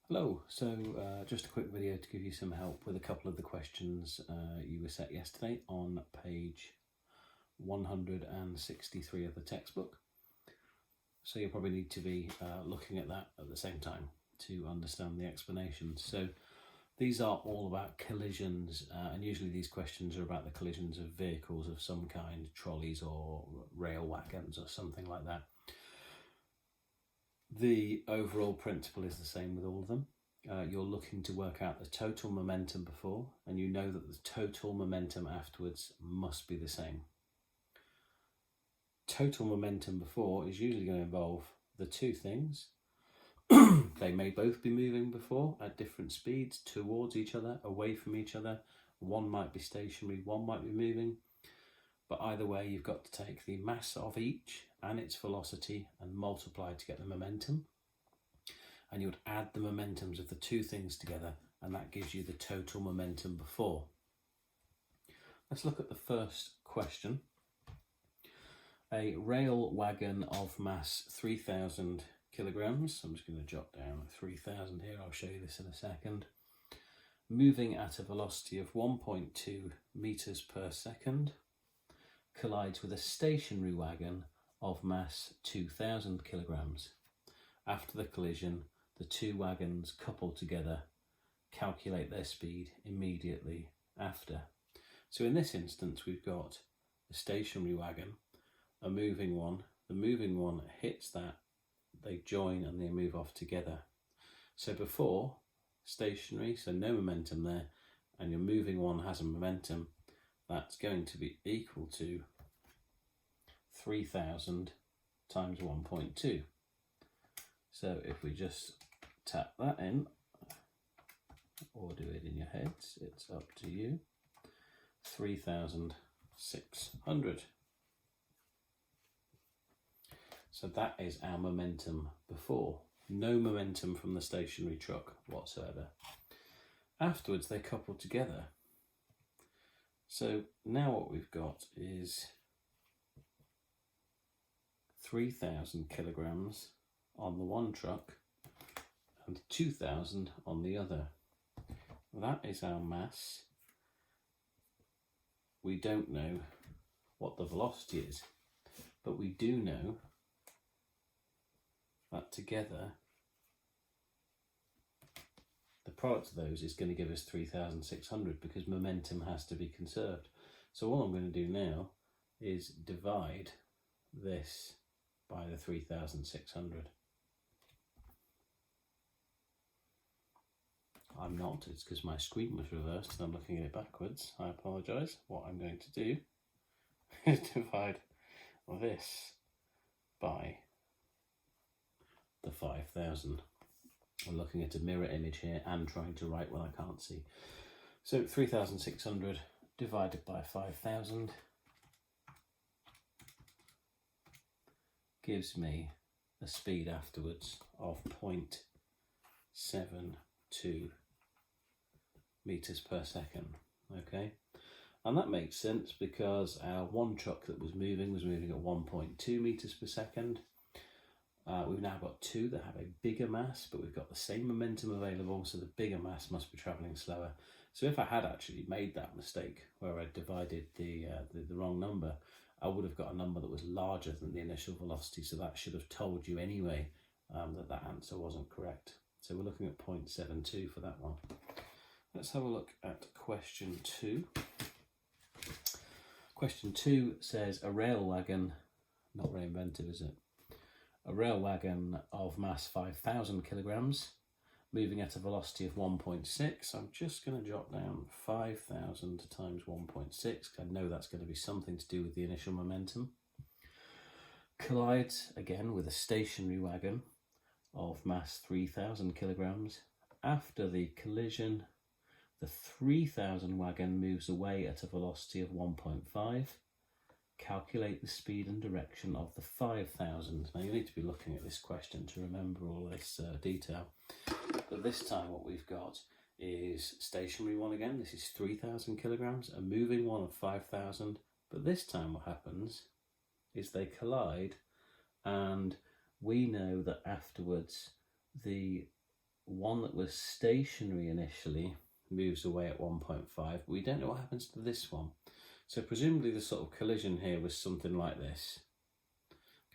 Hello, so just a quick video to give you some help with a couple of the questions you were set yesterday on page 163 of the textbook. So you'll probably need to be looking at that at the same time to understand the explanations. So these are all about collisions, and usually these questions are about the collisions of vehicles of some kind, trolleys or rail wagons or something like that. The overall principle is the same with all of them. You're looking to work out the total momentum before, and you know that the total momentum afterwards must be the same. Total momentum before is usually going to involve the two things. They may both be moving before at different speeds towards each other, away from each other. One might be stationary, one might be moving. But either way, you've got to take the mass of each and its velocity and multiply to get the momentum. And you would add the momentums of the two things together, and that gives you the total momentum before. Let's look at the first question. A rail wagon of mass 3,000 kilograms. I'm just going to jot down 3,000 here. I'll show you this in a second. Moving at a velocity of 1.2 meters per second. Collides with a stationary wagon of mass 2,000 kilograms. After the collision, the two wagons couple together. Calculate their speed immediately after. So in this instance, we've got a stationary wagon, a moving one. The moving one hits that, they join and they move off together. So before, stationary, so no momentum there, and your moving one has a momentum. That's going to be equal to 3,000 times 1.2. So if we just tap that in, or do it in your heads, it's up to you, 3,600. So that is our momentum before. No momentum from the stationary truck whatsoever. Afterwards, they couple together. So now what we've got is 3,000 kilograms on the one truck and 2,000 on the other. That is our mass. We don't know what the velocity is, but we do know that together the product of those is going to give us 3,600 because momentum has to be conserved. So all I'm going to do now is divide this by the 3,600. I'm not, it's because my screen was reversed and I'm looking at it backwards. I apologise. What I'm going to do is divide this by the 5,000. I'm looking at a mirror image here and trying to write what I can't see. So 3,600 divided by 5,000 gives me a speed afterwards of 0.72 meters per second. Okay, and that makes sense because our one truck that was moving at 1.2 meters per second. We've now got two that have a bigger mass, but we've got the same momentum available, so the bigger mass must be travelling slower. So if I had actually made that mistake where I divided the wrong number, I would have got a number that was larger than the initial velocity, so that should have told you anyway that answer wasn't correct. So we're looking at 0.72 for that one. Let's have a look at question 2. Question 2 says a rail wagon, not very inventive is it? A rail wagon of mass 5,000 kilograms, moving at a velocity of 1.6. I'm just going to jot down 5,000 times 1.6, because I know that's going to be something to do with the initial momentum. Collides again with a stationary wagon of mass 3,000 kilograms. After the collision, the 3,000 wagon moves away at a velocity of 1.5. Calculate the speed and direction of the 5,000. Now you need to be looking at this question to remember all this detail. But this time what we've got is stationary one again. This is 3,000 kilograms, a moving one of 5,000. But this time what happens is they collide, and we know that afterwards the one that was stationary initially moves away at 1.5, but we don't know what happens to this one. So presumably the sort of collision here was something like this.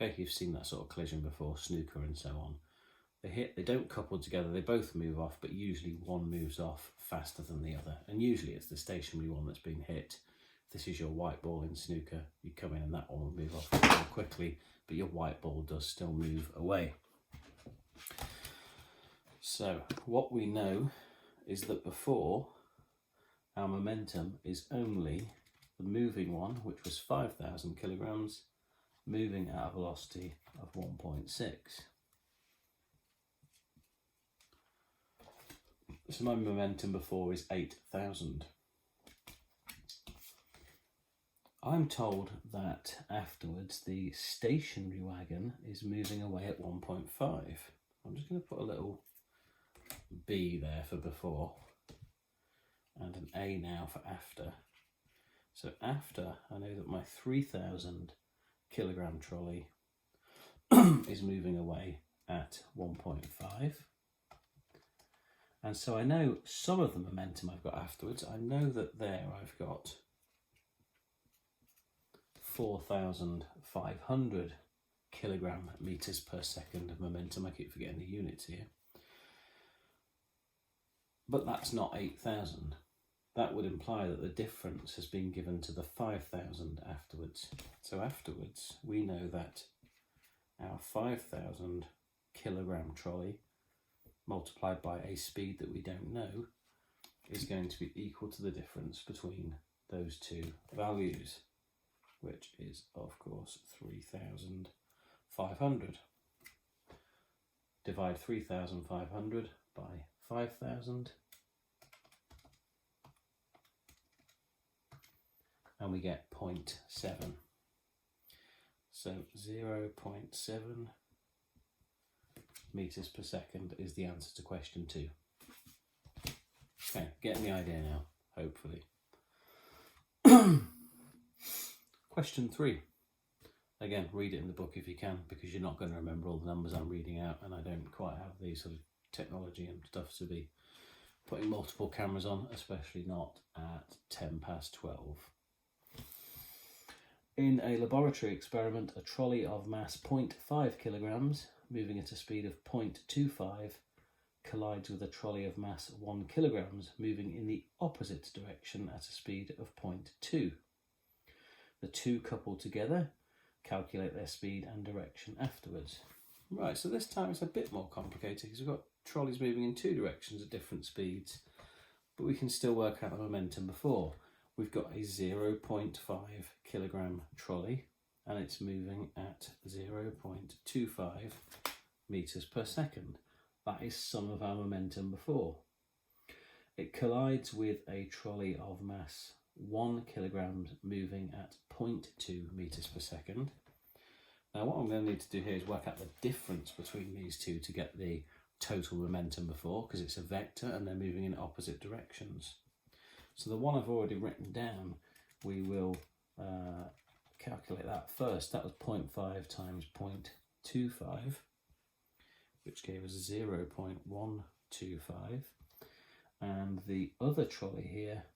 Okay, you've seen that sort of collision before, snooker and so on. They hit, they don't couple together, they both move off, but usually one moves off faster than the other. And usually it's the stationary one that's been hit. If this is your white ball in snooker, you come in and that one will move off more quickly, but your white ball does still move away. So what we know is that before, our momentum is only the moving one, which was 5,000 kilograms, moving at a velocity of 1.6. So my momentum before is 8,000. I'm told that afterwards the stationary wagon is moving away at 1.5. I'm just going to put a little B there for before and an A now for after. So after, I know that my 3,000 kilogram trolley is moving away at 1.5. And so I know some of the momentum I've got afterwards. I know that there I've got 4,500 kilogram meters per second of momentum. I keep forgetting the units here. But that's not 8,000. That would imply that the difference has been given to the 5,000 afterwards. So afterwards, we know that our 5,000 kilogram trolley multiplied by a speed that we don't know is going to be equal to the difference between those two values, which is of course 3,500. Divide 3,500 by 5,000 and we get 0.7. So 0.7 meters per second is the answer to question 2. Okay, getting the idea now, hopefully. Question 3. Again, read it in the book if you can, because you're not going to remember all the numbers I'm reading out, and I don't quite have the sort of technology and stuff to be putting multiple cameras on, especially not at 12:10. In a laboratory experiment, a trolley of mass 0.5 kilograms moving at a speed of 0.25 collides with a trolley of mass 1 kilograms moving in the opposite direction at a speed of 0.2. The two couple together, calculate their speed and direction afterwards. Right, so this time it's a bit more complicated because we've got trolleys moving in two directions at different speeds, but we can still work out the momentum before. We've got a 0.5 kilogram trolley and it's moving at 0.25 meters per second. That is some of our momentum before. It collides with a trolley of mass 1 kilogram moving at 0.2 meters per second. Now what I'm going to need to do here is work out the difference between these two to get the total momentum before, because it's a vector and they're moving in opposite directions. So the one I've already written down, we will calculate that first. That was 0.5 times 0.25, which gave us 0.125. And the other trolley here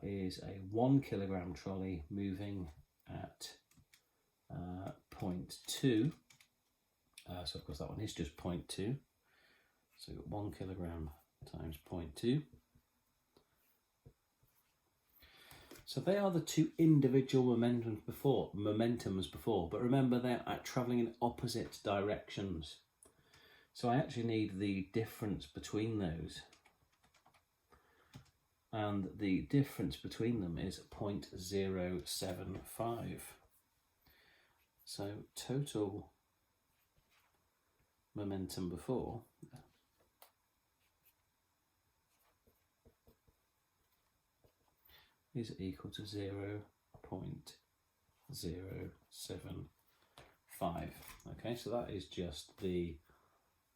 is a 1 kilogram trolley moving at 0.2. So of course that one is just 0.2. So 1 kilogram times 0.2. So they are the two individual momentums before, but remember they're travelling in opposite directions. So I actually need the difference between those. And the difference between them is 0.075. So total momentum before is equal to 0.075. Okay, so that is just the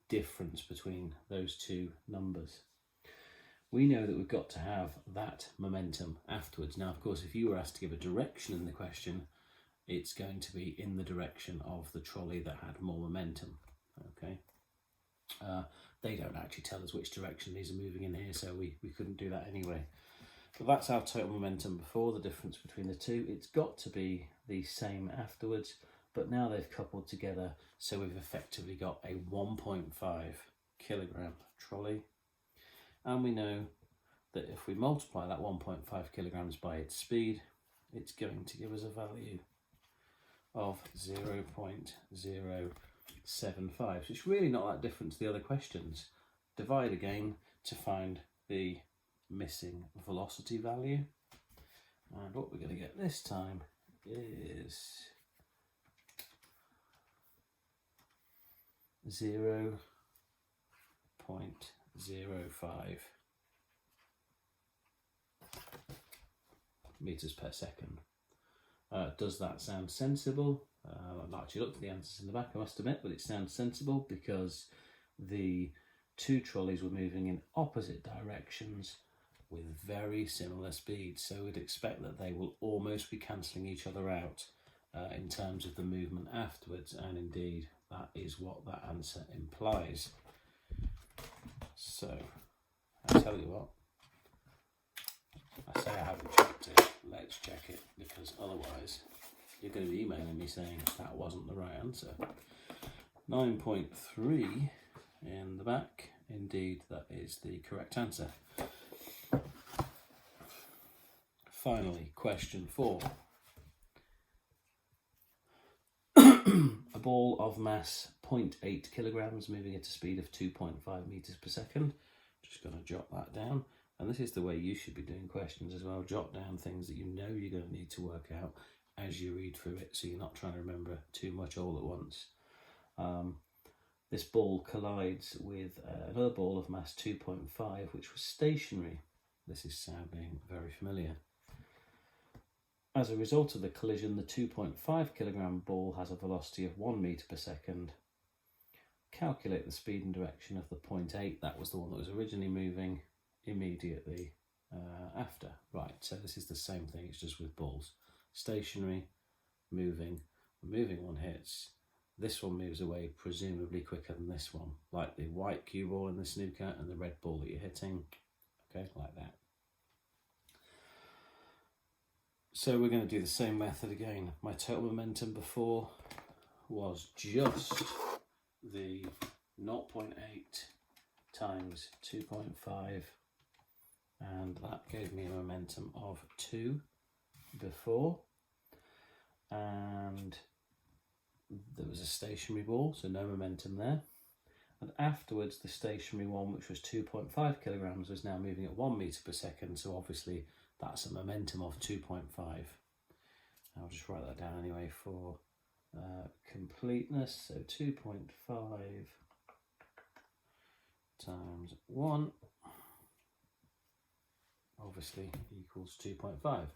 difference between those two numbers. We know that we've got to have that momentum afterwards. Now, of course, if you were asked to give a direction in the question, it's going to be in the direction of the trolley that had more momentum. Okay, They don't actually tell us which direction these are moving in here, so we couldn't do that anyway. But that's our total momentum before, the difference between the two. It's got to be the same afterwards, but now they've coupled together, so we've effectively got a 1.5 kilogram trolley. And we know that if we multiply that 1.5 kilograms by its speed, it's going to give us a value of 0.075. So it's really not that different to the other questions. Divide again to find the missing velocity value. And what we're going to get this time is 0.05 meters per second. Does that sound sensible? I've not actually looked at the answers in the back, I must admit, but it sounds sensible because the two trolleys were moving in opposite directions with very similar speeds, so we'd expect that they will almost be cancelling each other out in terms of the movement afterwards, and indeed that is what that answer implies. So I tell you what, I say I haven't checked it, let's check it, because otherwise you're going to be emailing me saying that wasn't the right answer. 9.3 in the back, indeed that is the correct answer. Finally, question 4. A ball of mass 0.8 kilograms moving at a speed of 2.5 meters per second. Just going to jot that down. And this is the way you should be doing questions as well. Jot down things that you know you're going to need to work out as you read through it, so you're not trying to remember too much all at once. This ball collides with another ball of mass 2.5, which was stationary. This is sounding very familiar. As a result of the collision, the 2.5 kilogram ball has a velocity of 1 meter per second. Calculate the speed and direction of the 0.8, that was the one that was originally moving, immediately after. Right, so this is the same thing, it's just with balls. Stationary, moving, the moving one hits, this one moves away presumably quicker than this one, like the white cue ball in the snooker and the red ball that you're hitting, okay, like that. So we're going to do the same method again. My total momentum before was just the 0.8 times 2.5, and that gave me a momentum of 2 before, and there was a stationary ball, so no momentum there, and afterwards the stationary one, which was 2.5 kilograms, was now moving at 1 meter per second, so obviously that's a momentum of 2.5. I'll just write that down anyway for completeness, so 2.5 times 1 obviously equals 2.5.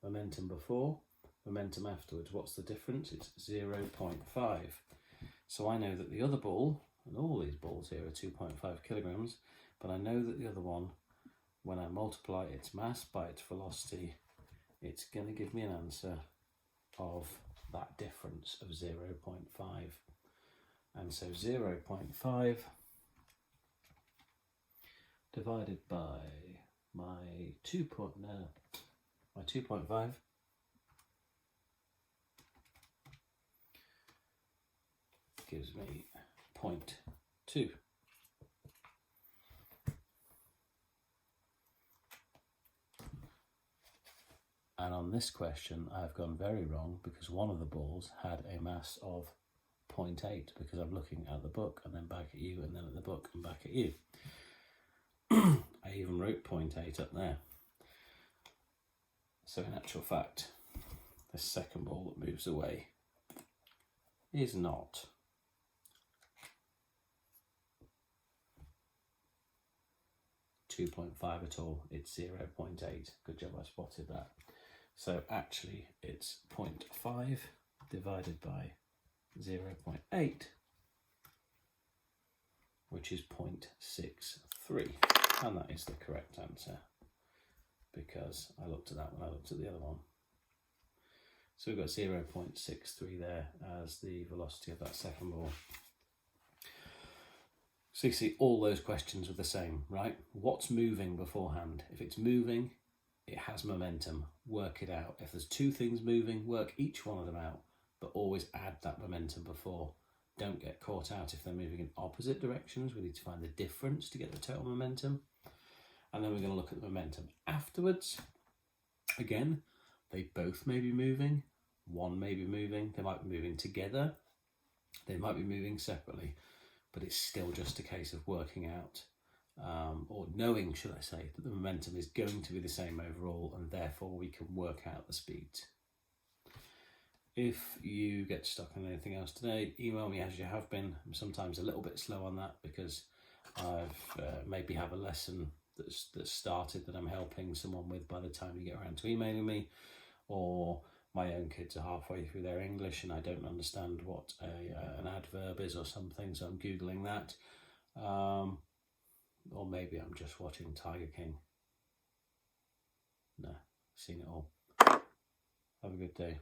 Momentum before, momentum afterwards. What's the difference? It's 0.5. So I know that the other ball, and all these balls here are 2.5 kilograms, but I know that the other one, when I multiply its mass by its velocity, it's going to give me an answer of that difference of 0.5. And so 0.5 divided by my 2.5 gives me 0.2. And on this question, I've gone very wrong because one of the balls had a mass of 0.8, because I'm looking at the book and then back at you and then at the book and back at you. I even wrote 0.8 up there. So in actual fact, the second ball that moves away is not .5 at all, it's 0.8. Good job I spotted that. So actually it's 0.5 divided by 0.8, which is 0.63. And that is the correct answer, because I looked at that when I looked at the other one. So we've got 0.63 there as the velocity of that second ball. So you see all those questions were the same, right? What's moving beforehand? If it's moving, it has momentum. Work it out. If there's two things moving, work each one of them out, but always add that momentum before. Don't get caught out if they're moving in opposite directions. We need to find the difference to get the total momentum. And then we're going to look at the momentum afterwards. Again, they both may be moving. One may be moving. They might be moving together. They might be moving separately. But it's still just a case of working out, or knowing, should I say, that the momentum is going to be the same overall, and therefore we can work out the speeds. If you get stuck on anything else today, email me as you have been. I'm sometimes a little bit slow on that because I've maybe have a lesson that's started that I'm helping someone with by the time you get around to emailing me, or my own kids are halfway through their English and I don't understand what an adverb is or something, so I'm Googling that. Or maybe I'm just watching Tiger King. No, seen it all. Have a good day.